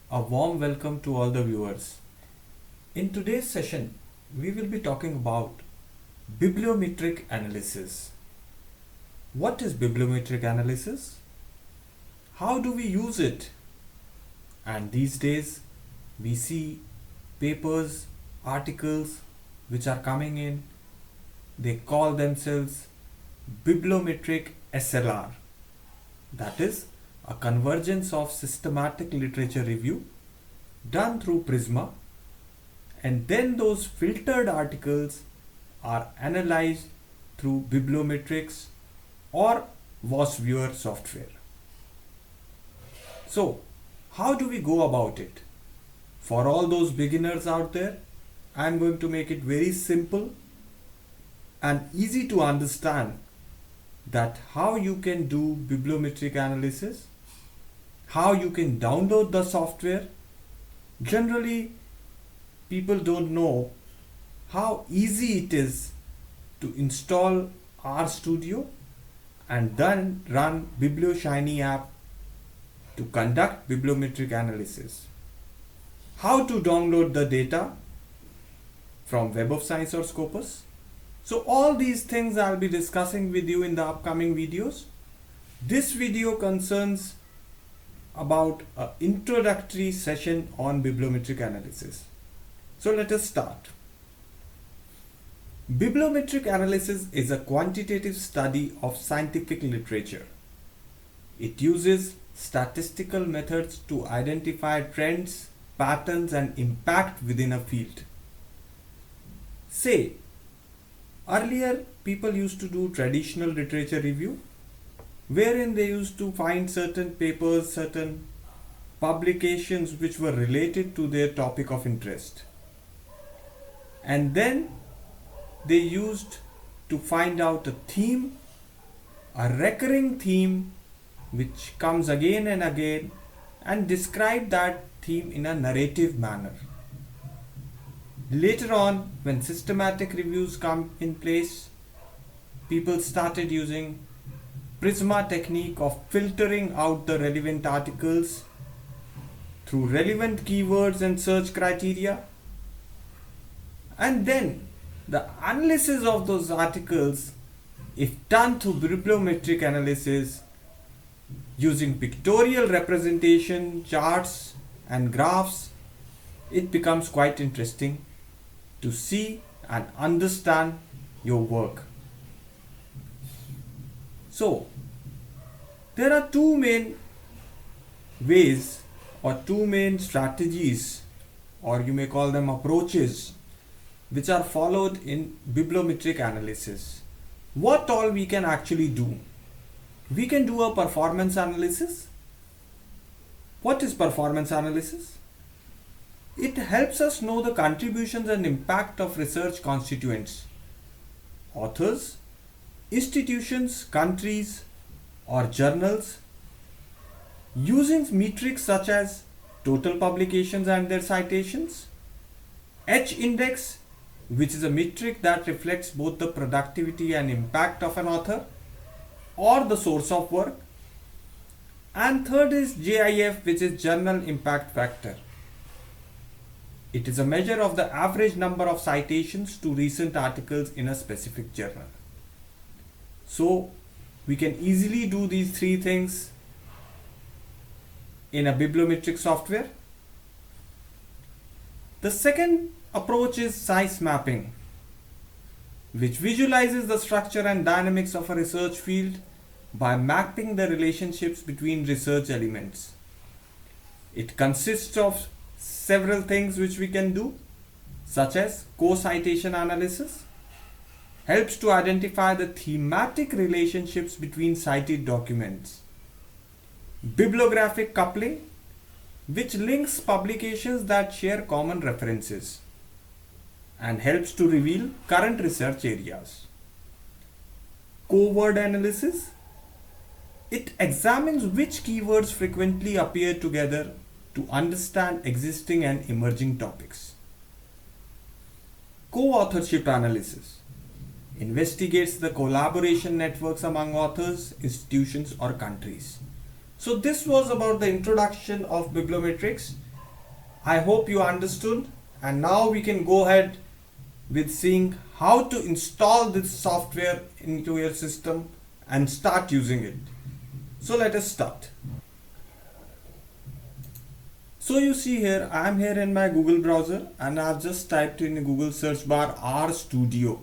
A warm welcome to all the viewers. In today's session, we will be talking about bibliometric analysis. What is bibliometric analysis? How do we use it? And these days, we see papers, articles which are coming in. They call themselves bibliometric SLR. That is a convergence of systematic literature review done through Prisma, and then those filtered articles are analyzed through bibliometrics or VOS viewer software. So, how do we go about it? For all those beginners out there, I am going to make it very simple and easy to understand that how you can do bibliometric analysis, how you can download the software. Generally, people don't know how easy it is to install RStudio and then run BiblioShiny app to conduct bibliometric analysis. How to download the data from Web of Science or Scopus. So all these things I'll be discussing with you in the upcoming videos. This video concerns about an introductory session on bibliometric analysis. So let us start. Bibliometric analysis is a quantitative study of scientific literature. It uses statistical methods to identify trends, patterns, and impact within a field. Say, earlier people used to do traditional literature review, wherein they used to find certain papers, certain publications which were related to their topic of interest. And then they used to find out a theme, a recurring theme which comes again and again, and describe that theme in a narrative manner. Later on, when systematic reviews come in place, people started using Prisma technique of filtering out the relevant articles through relevant keywords and search criteria. And then the analysis of those articles, if done through bibliometric analysis using pictorial representation, charts and graphs, it becomes quite interesting to see and understand your work. So, there are two main ways or two main strategies, or you may call them approaches, which are followed in bibliometric analysis. What all we can actually do? We can do a performance analysis. What is performance analysis? It helps us know the contributions and impact of research constituents, authors, institutions, countries, or journals, using metrics such as total publications and their citations, H index, which is a metric that reflects both the productivity and impact of an author or the source of work, and third is JIF, which is journal impact factor. It is a measure of the average number of citations to recent articles in a specific journal. So we can easily do these three things in a bibliometric software. The second approach is size mapping, which visualizes the structure and dynamics of a research field by mapping the relationships between research elements. It consists of several things which we can do, such as co-citation analysis, helps to identify the thematic relationships between cited documents. Bibliographic coupling, which links publications that share common references and helps to reveal current research areas. Keyword analysis, it examines which keywords frequently appear together to understand existing and emerging topics. Co-authorship analysis investigates the collaboration networks among authors, institutions, or countries. So this was about the introduction of bibliometrics. I hope you understood, and now we can go ahead with seeing how to install this software into your system and start using it. So let us start. So you see here, I am here in my Google browser and I have just typed in the Google search bar RStudio.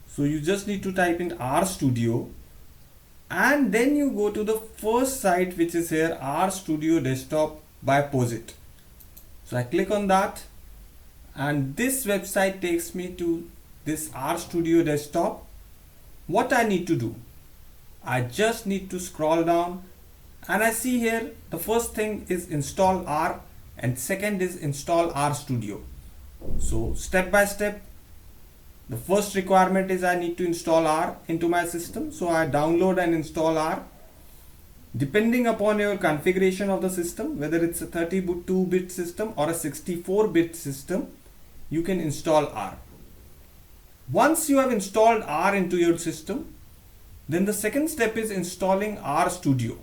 So you just need to type in RStudio and then you go to the first site which is here, RStudio Desktop by POSIT. So I click on that and this website takes me to this RStudio Desktop. What I need to do? I just need to scroll down and I see here the first thing is install R and second is install RStudio. So step by step, the first requirement is I need to install R into my system. So I download and install R. Depending upon your configuration of the system, whether it's a 32-bit system or a 64-bit system, you can install R. Once you have installed R into your system, then the second step is installing RStudio.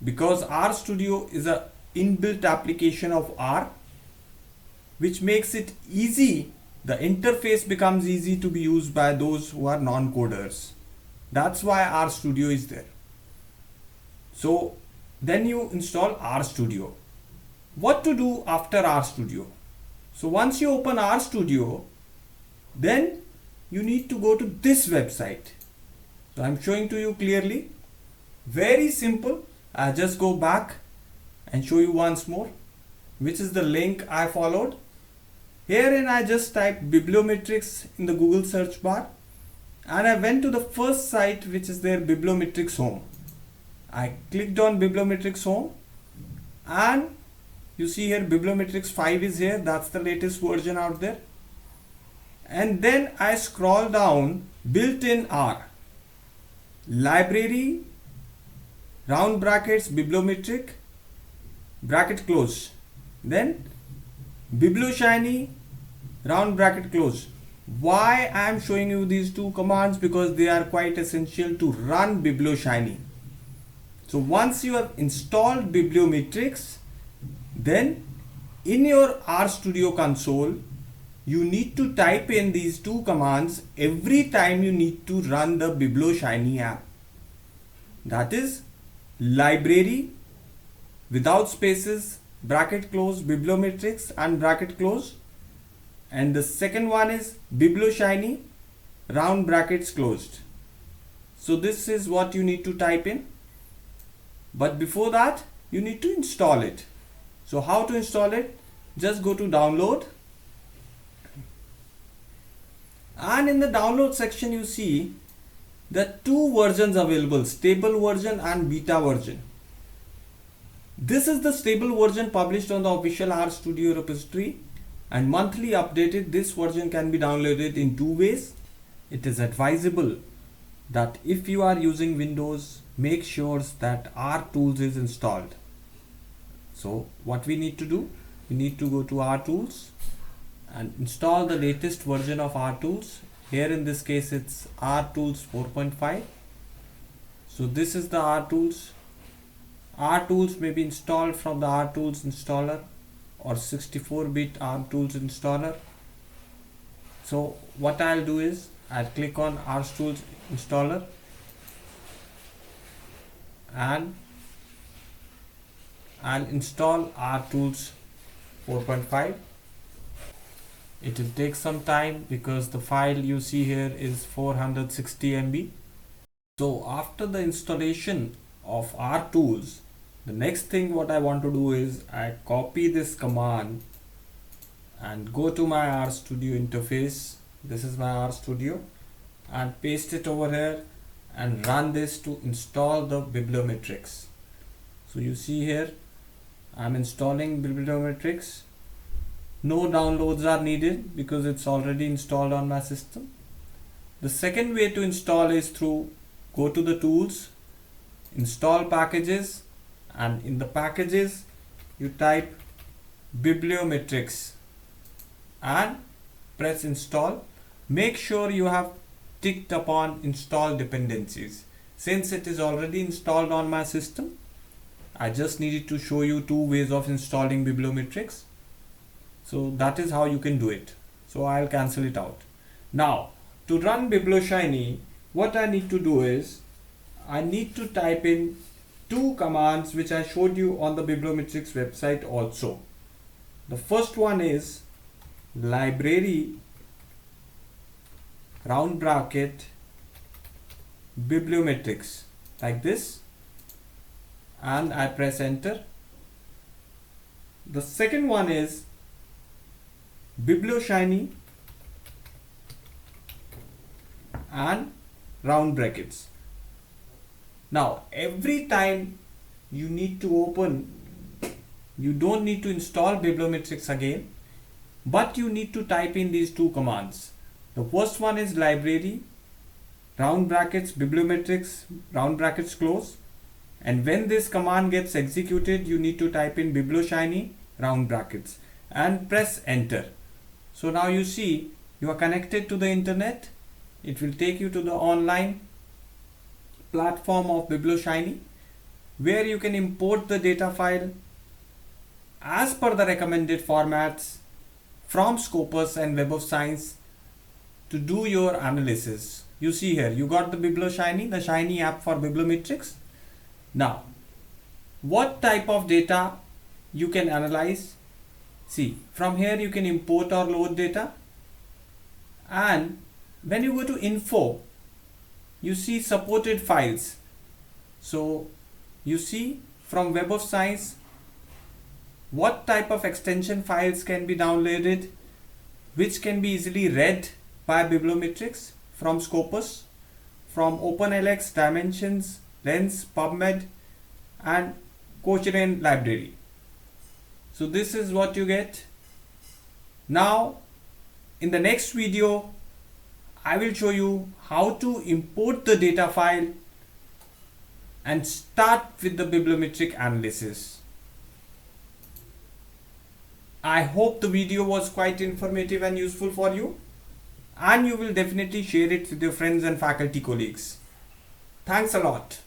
Because RStudio is a inbuilt application of R, which makes it easy. The interface becomes easy to be used by those who are non-coders. That's why RStudio is there. So then you install RStudio. What to do after RStudio? So once you open RStudio, then you need to go to this website. So I'm showing to you clearly. Very simple. I'll just go back and show you once more, which is the link I followed. Herein I just typed Bibliometrics in the Google search bar and I went to the first site which is there, Bibliometrics Home. I clicked on Bibliometrics Home and you see here Bibliometrics 5 is here. That's the latest version out there. And then I scroll down, built-in R, library, round brackets, Bibliometric, bracket close. Then Biblioshiny, round bracket close. Why I am showing you these two commands? Because they are quite essential to run Biblioshiny. So once you have installed Bibliometrics, then in your RStudio console, you need to type in these two commands every time you need to run the Biblioshiny app. That is library without spaces, bracket close, Bibliometrics and bracket close. And the second one is Biblioshiny, round brackets closed. So this is what you need to type in. But before that, you need to install it. So how to install it? Just go to download. And in the download section, you see the two versions available, stable version and beta version. This is the stable version published on the official RStudio repository and monthly updated. This version can be downloaded in two ways. It is advisable that if you are using Windows, make sure that RTools is installed. So what we need to do, we need to go to RTools and install the latest version of RTools. Here in this case it's RTools 4.5. So this is the RTools. RTools may be installed from the RTools installer or 64-bit RTools installer. So what I'll do is I'll click on RTools installer and I'll install RTools 4.5. It will take some time because the file you see here is 460 MB. So after the installation of RTools, the next thing what I want to do is I copy this command and go to my RStudio interface. This is my RStudio and paste it over here and run this to install the Bibliometrics. So you see here I'm installing Bibliometrics. No downloads are needed because it's already installed on my system. The second way to install is through go to the tools, install packages, and in the packages you type Bibliometrics and press install. Make sure you have ticked upon install dependencies. Since it is already installed on my system, I just needed to show you two ways of installing Bibliometrics. So that is how you can do it. So I'll cancel it out. Now to run BiblioShiny, what I need to do is I need to type in two commands which I showed you on the Bibliometrics website also. The first one is library round bracket Bibliometrics, like this, and I press enter. The second one is BiblioShiny and round brackets. Now every time you need to open, you don't need to install Bibliometrics again, but you need to type in these two commands. The first one is library round brackets Bibliometrics round brackets close, and when this command gets executed you need to type in BiblioShiny round brackets and press enter. So now you see you are connected to the internet. It will take you to the online platform of BiblioShiny, where you can import the data file as per the recommended formats from Scopus and Web of Science to do your analysis. You see here you got the BiblioShiny, the Shiny app for Bibliometrics. Now what type of data you can analyze? See, from here you can import or load data, and when you go to info you see supported files. So you see from Web of Science what type of extension files can be downloaded, which can be easily read by Bibliometrics from Scopus, from OpenLX, Dimensions, Lens, PubMed and Cochrane library. So this is what you get. Now in the next video I will show you how to import the data file and start with the bibliometric analysis. I hope the video was quite informative and useful for you, and you will definitely share it with your friends and faculty colleagues. Thanks a lot.